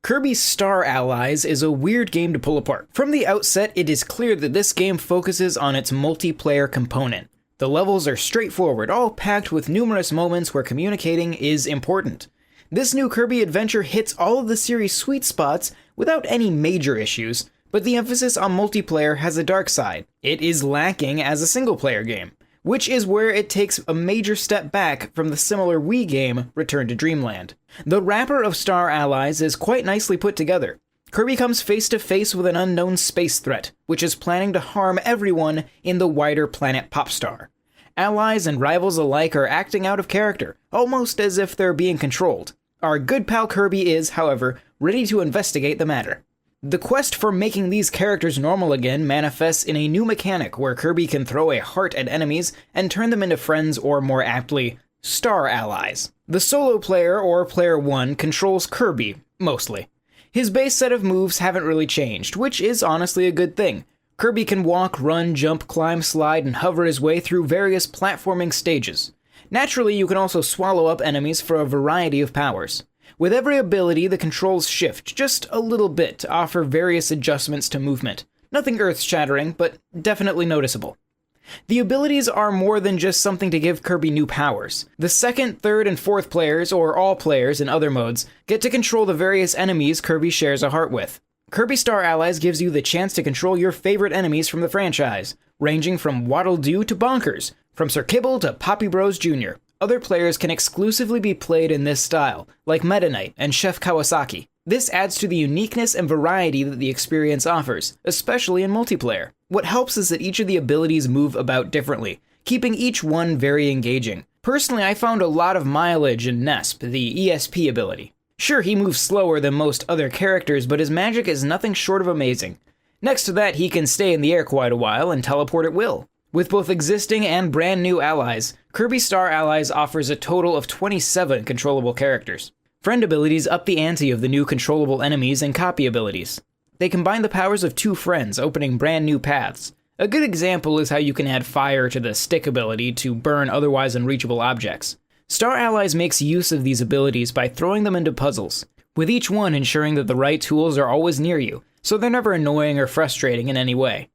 Kirby Star Allies is a weird game to pull apart. From the outset, it is clear that this game focuses on its multiplayer component. The levels are straightforward, all packed with numerous moments where communicating is important. This new Kirby adventure hits all of the series' sweet spots without any major issues, but the emphasis on multiplayer has a dark side. It is lacking as a single-player game, which is where it takes a major step back from the similar Wii game, Return to Dreamland. The wrapper of Star Allies is quite nicely put together. Kirby comes face to face with an unknown space threat, which is planning to harm everyone in the wider planet Popstar. Allies and rivals alike are acting out of character, almost as if they're being controlled. Our good pal Kirby is, however, ready to investigate the matter. The quest for making these characters normal again manifests in a new mechanic where Kirby can throw a heart at enemies and turn them into friends, or more aptly, Star Allies. The solo player, or Player 1, controls Kirby, mostly. His base set of moves haven't really changed, which is honestly a good thing. Kirby can walk, run, jump, climb, slide, and hover his way through various platforming stages. Naturally, you can also swallow up enemies for a variety of powers. With every ability, the controls shift just a little bit to offer various adjustments to movement. Nothing earth-shattering, but definitely noticeable. The abilities are more than just something to give Kirby new powers. The second, third, and fourth players, or all players in other modes, get to control the various enemies Kirby shares a heart with. Kirby Star Allies gives you the chance to control your favorite enemies from the franchise, ranging from Waddle Doo to Bonkers, from Sir Kibble to Poppy Bros Jr. Other players can exclusively be played in this style, like Meta Knight and Chef Kawasaki. This adds to the uniqueness and variety that the experience offers, especially in multiplayer. What helps is that each of the abilities move about differently, keeping each one very engaging. Personally, I found a lot of mileage in Nesp, the ESP ability. Sure, he moves slower than most other characters, but his magic is nothing short of amazing. Next to that, he can stay in the air quite a while and teleport at will. With both existing and brand new allies, Kirby Star Allies offers a total of 27 controllable characters. Friend abilities up the ante of the new controllable enemies and copy abilities. They combine the powers of two friends, opening brand new paths. A good example is how you can add fire to the stick ability to burn otherwise unreachable objects. Star Allies makes use of these abilities by throwing them into puzzles, with each one ensuring that the right tools are always near you, so they're never annoying or frustrating in any way.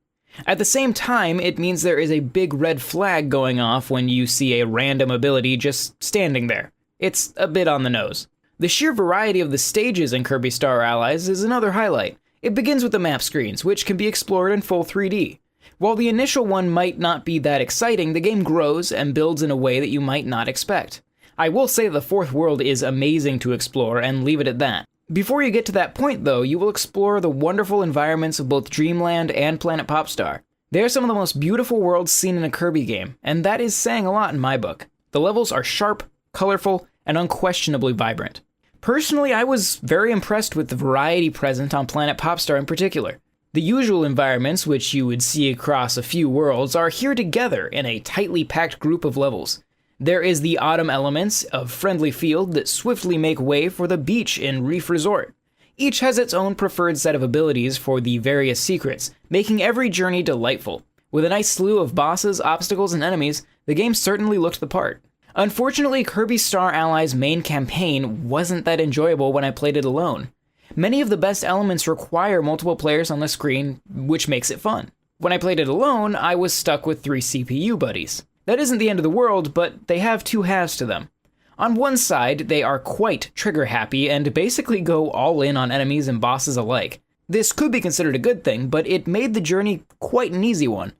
At the same time, it means there is a big red flag going off when you see a random ability just standing there. It's a bit on the nose. The sheer variety of the stages in Kirby Star Allies is another highlight. It begins with the map screens, which can be explored in full 3D. While the initial one might not be that exciting, the game grows and builds in a way that you might not expect. I will say the fourth world is amazing to explore, and leave it at that. Before you get to that point, though, you will explore the wonderful environments of both Dreamland and Planet Popstar. They are some of the most beautiful worlds seen in a Kirby game, and that is saying a lot in my book. The levels are sharp, colorful, and unquestionably vibrant. Personally, I was very impressed with the variety present on Planet Popstar in particular. The usual environments, which you would see across a few worlds, are here together in a tightly packed group of levels. There is the autumn elements of Friendly Field that swiftly make way for the beach in Reef Resort. Each has its own preferred set of abilities for the various secrets, making every journey delightful. With a nice slew of bosses, obstacles, and enemies, the game certainly looked the part. Unfortunately, Kirby Star Allies' main campaign wasn't that enjoyable when I played it alone. Many of the best elements require multiple players on the screen, which makes it fun. When I played it alone, I was stuck with 3 CPU buddies. That isn't the end of the world, but they have two halves to them. On one side, they are quite trigger-happy and basically go all in on enemies and bosses alike. This could be considered a good thing, but it made the journey quite an easy one.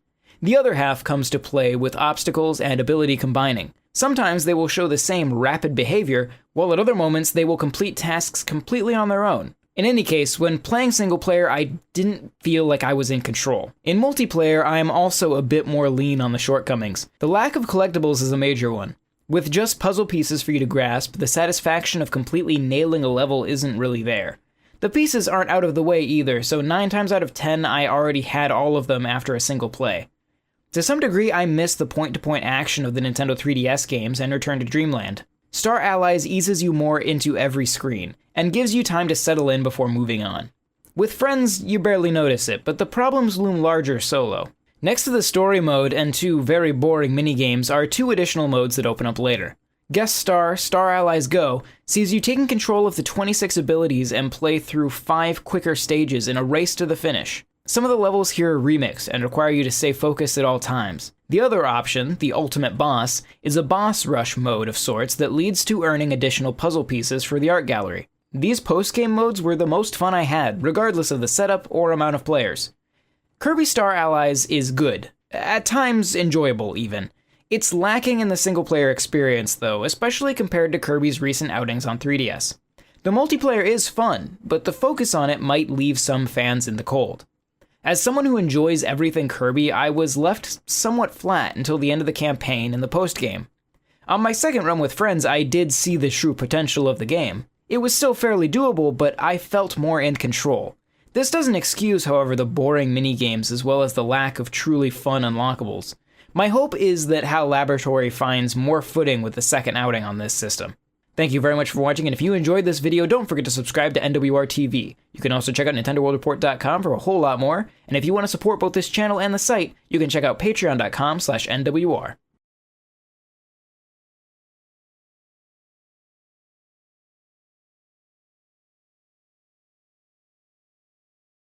The other half comes to play with obstacles and ability combining. Sometimes they will show the same rapid behavior, while at other moments they will complete tasks completely on their own. In any case, when playing single player, I didn't feel like I was in control. In multiplayer, I am also a bit more lean on the shortcomings. The lack of collectibles is a major one. With just puzzle pieces for you to grasp, the satisfaction of completely nailing a level isn't really there. The pieces aren't out of the way either, so 9 times out of 10 I already had all of them after a single play. To some degree, I miss the point-to-point action of the Nintendo 3DS games and Return to Dreamland. Star Allies eases you more into every screen, and gives you time to settle in before moving on. With friends, you barely notice it, but the problems loom larger solo. Next to the story mode and 2 very boring minigames are 2 additional modes that open up later. Guest star Star Allies Go sees you taking control of the 26 abilities and play through 5 quicker stages in a race to the finish. Some of the levels here are remixed and require you to stay focused at all times. The other option, the Ultimate Boss, is a boss rush mode of sorts that leads to earning additional puzzle pieces for the art gallery. These post-game modes were the most fun I had, regardless of the setup or amount of players. Kirby Star Allies is good, at times enjoyable even. It's lacking in the single-player experience though, especially compared to Kirby's recent outings on 3DS. The multiplayer is fun, but the focus on it might leave some fans in the cold. As someone who enjoys everything Kirby, I was left somewhat flat until the end of the campaign and the post-game. On my second run with friends, I did see the true potential of the game. It was still fairly doable, but I felt more in control. This doesn't excuse, however, the boring minigames as well as the lack of truly fun unlockables. My hope is that HAL Laboratory finds more footing with the second outing on this system. Thank you very much for watching, and if you enjoyed this video, don't forget to subscribe to NWR TV. You can also check out NintendoWorldReport.com for a whole lot more, and if you want to support both this channel and the site, you can check out Patreon.com/NWR.